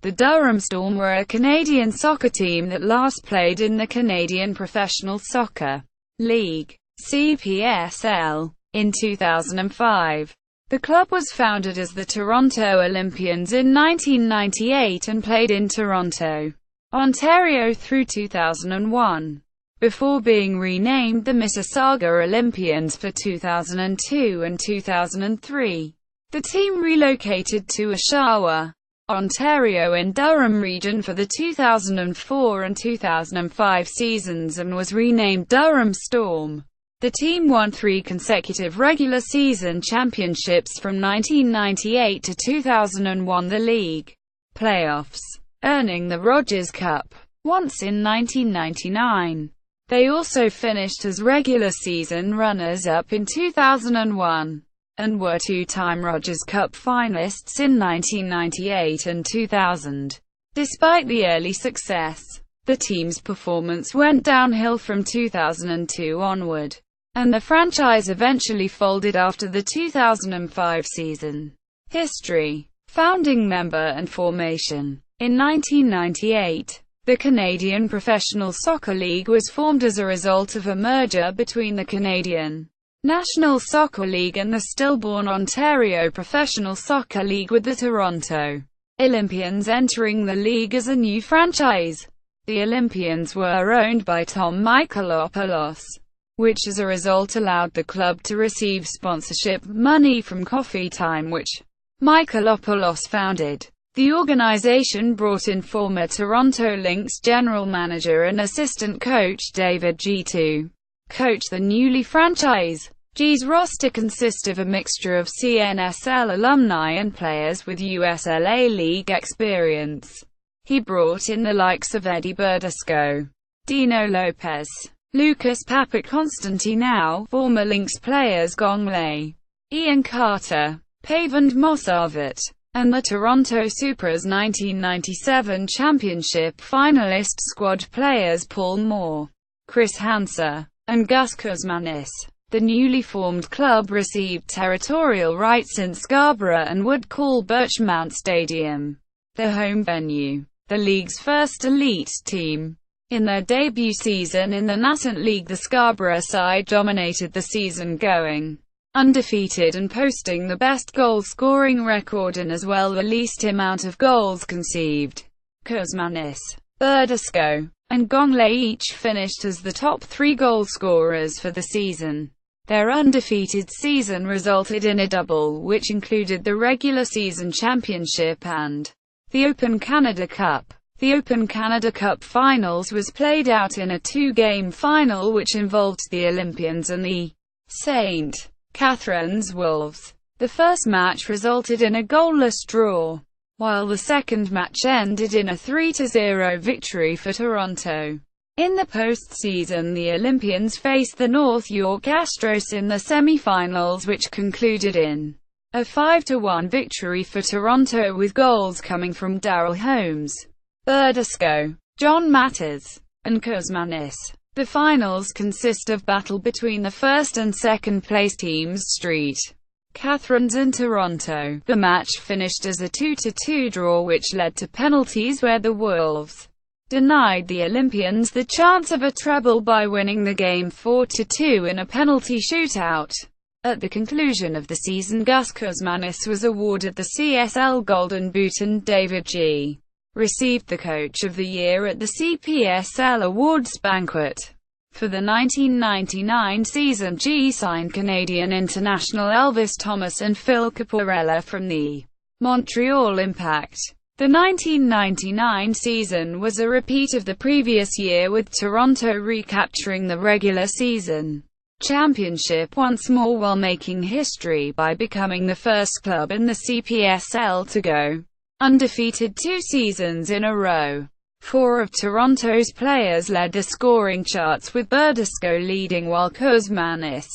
The Durham Storm were a Canadian soccer team that last played in the Canadian Professional Soccer League (CPSL) in 2005. The club was founded as the Toronto Olympians in 1998 and played in Toronto, Ontario through 2001, before being renamed the Mississauga Olympians for 2002 and 2003. The team relocated to Oshawa, Ontario in Durham region for the 2004 and 2005 seasons and was renamed Durham Storm. The team won 3 consecutive regular season championships from 1998 to 2001, the league playoffs, earning the Rogers Cup once in 1999. They also finished as regular season runners-up in 2001, and were 2-time Rogers Cup finalists in 1998 and 2000. Despite the early success, the team's performance went downhill from 2002 onward, and the franchise eventually folded after the 2005 season. History, founding member and formation. In 1998, the Canadian Professional Soccer League was formed as a result of a merger between the Canadian National Soccer League and the stillborn Ontario Professional Soccer League, with the Toronto Olympians entering the league as a new franchise. The Olympians were owned by Tom Michaelopoulos, which as a result allowed the club to receive sponsorship money from Coffee Time, which Michaelopoulos founded. The organization brought in former Toronto Lynx general manager and assistant coach David G to coach the newly franchise. G's roster consist of a mixture of CNSL alumni and players with USLA League experience. He brought in the likes of Eddie Berdisco, Dino Lopez, Lucas Papakonstantinou, former Lynx players Gong Lei, Ian Carter, Pavand Mossavet, and the Toronto Supras 1997 championship finalist squad players Paul Moore, Chris Hanser, and Gus Kuzmanis. The newly formed club received territorial rights in Scarborough and would call Birchmount Stadium their home venue. The league's first elite team. In their debut season in the Nascent League, the Scarborough side dominated the season, going undefeated and posting the best goal-scoring record and as well the least amount of goals conceded. Kuzmanis, Berdisco, and Gonglei each finished as the top 3 goal scorers for the season. Their undefeated season resulted in a double, which included the regular season championship and the Open Canada Cup. The Open Canada Cup finals was played out in a 2-game final which involved the Olympians and the St. Catharines Wolves. The first match resulted in a goalless draw, while the second match ended in a 3-0 victory for Toronto. In the postseason, the Olympians faced the North York Astros in the semi-finals, which concluded in a 5-1 victory for Toronto, with goals coming from Darryl Holmes, Berdisco, John Matters, and Kuzmanis. The finals consist of battle between the first and second place teams St. Catharines and Toronto. The match finished as a 2-2 draw, which led to penalties where the Wolves denied the Olympians the chance of a treble by winning the game 4-2 in a penalty shootout. At the conclusion of the season, Gus Kuzmanis was awarded the CSL Golden Boot and David G received the Coach of the Year at the CPSL Awards banquet. For the 1999 season, G signed Canadian international Elvis Thomas and Phil Caporella from the Montreal Impact. The 1999 season was a repeat of the previous year, with Toronto recapturing the regular season championship once more while making history by becoming the first club in the CPSL to go undefeated 2 seasons in a row. 4 of Toronto's players led the scoring charts, with Berdisco leading while Kuzmanis,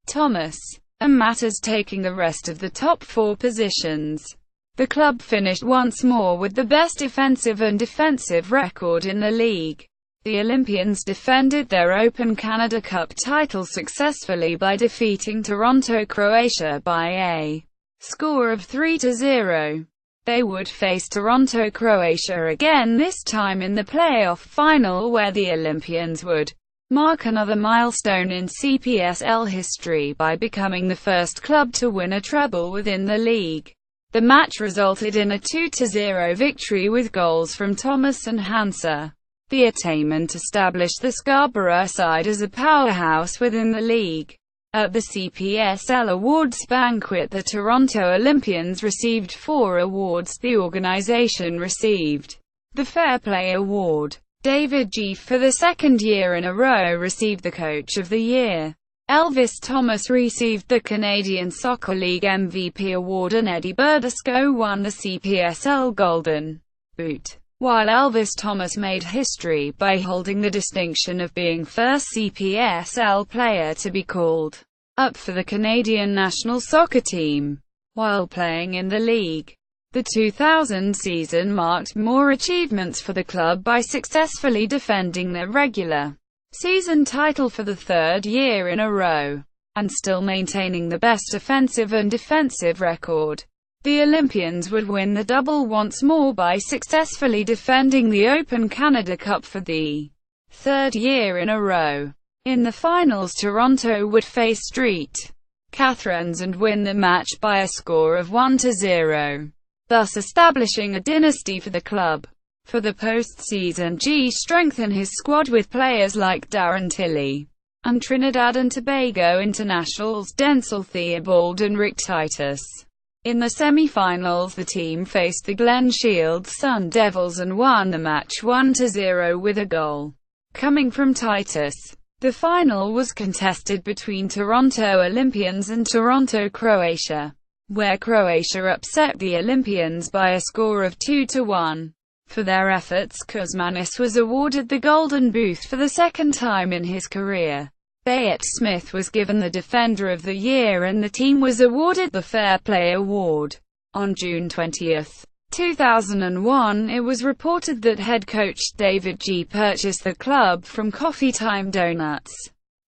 Thomas, and Matters taking the rest of the top 4 positions. The club finished once more with the best defensive and defensive record in the league. The Olympians defended their Open Canada Cup title successfully by defeating Toronto, Croatia by a score of 3-0. They would face Toronto, Croatia again, this time in the playoff final, where the Olympians would mark another milestone in CPSL history by becoming the first club to win a treble within the league. The match resulted in a 2-0 victory with goals from Thomas and Hansa. The attainment established the Scarborough side as a powerhouse within the league. At the CPSL Awards banquet, the Toronto Olympians received 4 awards. The organization received the Fair Play Award. David G. for the second year in a row received the Coach of the Year. Elvis Thomas received the Canadian Soccer League MVP award, and Eddie Burdisco won the CPSL Golden Boot. While Elvis Thomas made history by holding the distinction of being first CPSL player to be called up for the Canadian national soccer team while playing in the league. The 2000 season marked more achievements for the club by successfully defending their regular season title for the third year in a row, and still maintaining the best offensive and defensive record. The Olympians would win the double once more by successfully defending the Open Canada Cup for the third year in a row. In the finals, Toronto would face St. Catharines and win the match by a score of 1-0, thus establishing a dynasty for the club. For the postseason, G strengthened his squad with players like Darren Tilley and Trinidad and Tobago internationals Denzel Theobald and Rick Titus. In the semi-finals, the team faced the Glen Shields Sun Devils and won the match 1-0 with a goal coming from Titus. The final was contested between Toronto Olympians and Toronto, Croatia, where Croatia upset the Olympians by a score of 2-1. For their efforts, Kuzmanis was awarded the Golden Boot for the second time in his career. Bayet Smith was given the Defender of the Year, and the team was awarded the Fair Play Award. On June 20, 2001, it was reported that head coach David G. purchased the club from Coffee Time Donuts,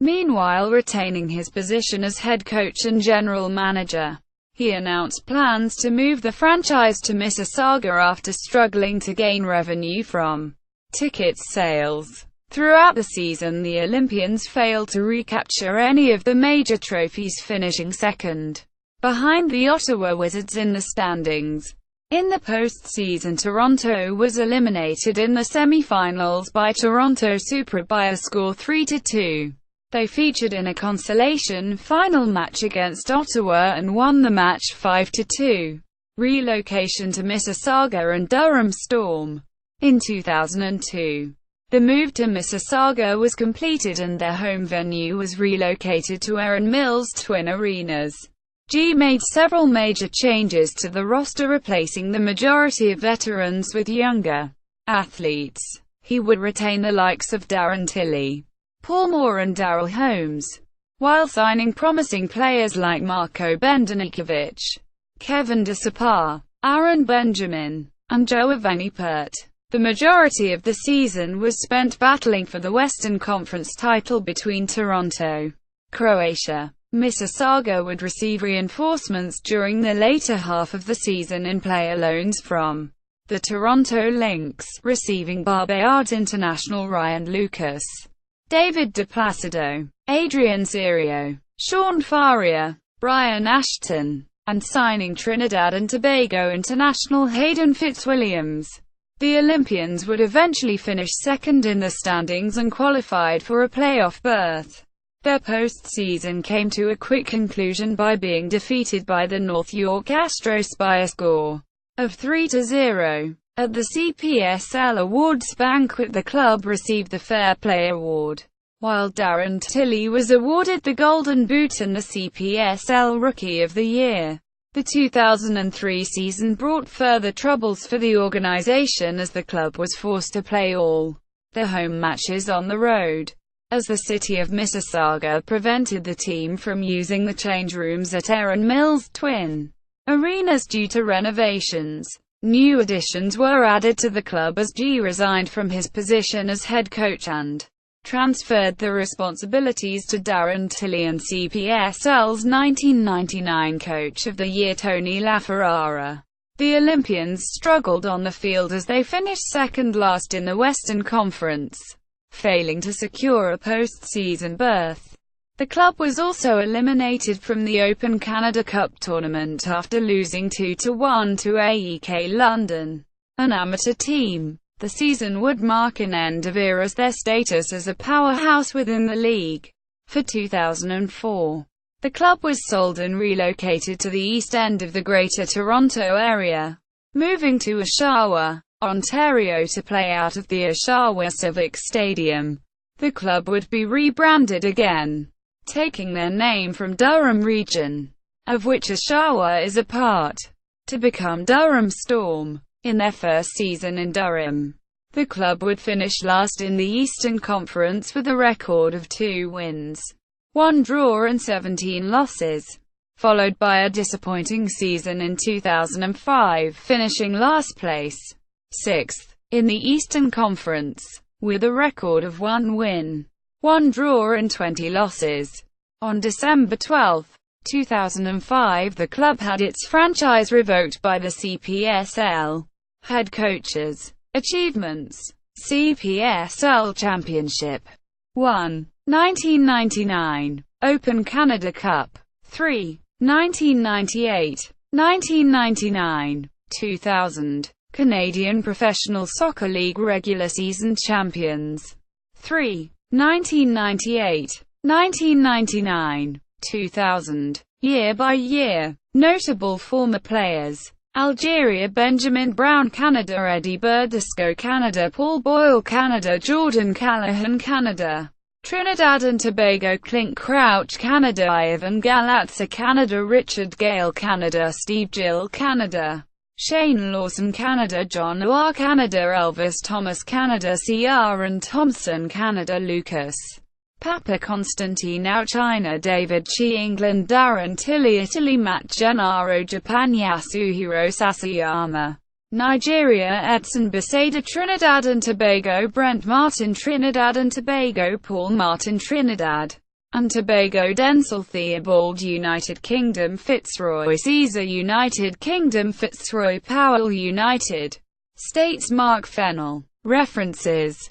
meanwhile retaining his position as head coach and general manager. He announced plans to move the franchise to Mississauga after struggling to gain revenue from ticket sales. Throughout the season, the Olympians failed to recapture any of the major trophies, finishing second behind the Ottawa Wizards in the standings. In the postseason, Toronto was eliminated in the semi-finals by Toronto Supra by a score 3-2. They featured in a consolation final match against Ottawa and won the match 5-2. Relocation to Mississauga and Durham Storm. In 2002, the move to Mississauga was completed and their home venue was relocated to Erin Mills Twin Arenas. G made several major changes to the roster, replacing the majority of veterans with younger athletes. He would retain the likes of Darren Tilley, Paul Moore and Daryl Holmes, while signing promising players like Marko Bendanikovic, Kevin DeSapar, Aaron Benjamin, and Giovanni Pert. The majority of the season was spent battling for the Western Conference title between Toronto, Croatia. Mississauga would receive reinforcements during the later half of the season in player loans from the Toronto Lynx, receiving Barbade international Ryan Lucas, David DePlacido, Adrian Serio, Sean Faria, Brian Ashton, and signing Trinidad and Tobago international Hayden Fitzwilliams. The Olympians would eventually finish second in the standings and qualified for a playoff berth. Their postseason came to a quick conclusion by being defeated by the North York Astros by a score of 3-0. At the CPSL Awards banquet, the club received the Fair Play Award, while Darren Tilley was awarded the Golden Boot and the CPSL Rookie of the Year. The 2003 season brought further troubles for the organization as the club was forced to play all their home matches on the road, as the city of Mississauga prevented the team from using the change rooms at Erin Mills Twin Arenas due to renovations. New additions were added to the club as G resigned from his position as head coach and transferred the responsibilities to Darren Tilley and CPSL's 1999 Coach of the Year Tony LaFerrara. The Olympians struggled on the field as they finished second last in the Western Conference, failing to secure a postseason berth. The club was also eliminated from the Open Canada Cup tournament after losing 2-1 to AEK London, an amateur team. The season would mark an end of eras their status as a powerhouse within the league. For 2004, the club was sold and relocated to the east end of the Greater Toronto area, moving to Oshawa, Ontario to play out of the Oshawa Civic Stadium. The club would be rebranded again, taking their name from Durham region, of which Oshawa is a part, to become Durham Storm. In their first season in Durham, the club would finish last in the Eastern Conference with a record of 2 wins, 1 draw and 17 losses, followed by a disappointing season in 2005, finishing last place, 6th, in the Eastern Conference, with a record of 1 win, 1 draw and 20 losses. On December 12, 2005, the club had its franchise revoked by the CPSL. Head coaches. Achievements. CPSL Championship 1. 1999 Open Canada Cup 3. 1998, 1999, 2000 Canadian Professional Soccer League regular season champions 3. 1998, 1999, 2000 Year by year. Notable former players: Algeria Benjamin Brown Canada, Eddie Burdisco Canada, Paul Boyle Canada, Jordan Callahan Canada, Trinidad and Tobago Clint Crouch Canada, Ivan Galatza Canada, Richard Gale Canada, Steve Gill Canada, Shane Lawson Canada, John Noir Canada, Elvis Thomas Canada, C. R. Thompson Canada, Lucas Papa Constantino China, David Chi England, Darren Tilley Italy, Matt Gennaro Japan, Yasuhiro Sasayama Nigeria, Edson Beseda Trinidad and Tobago, Brent Martin Trinidad and Tobago, Paul Martin Trinidad and Tobago, Denzel Theobald United Kingdom, Fitzroy Caesar United Kingdom, Fitzroy Powell United States, Mark Fennell. References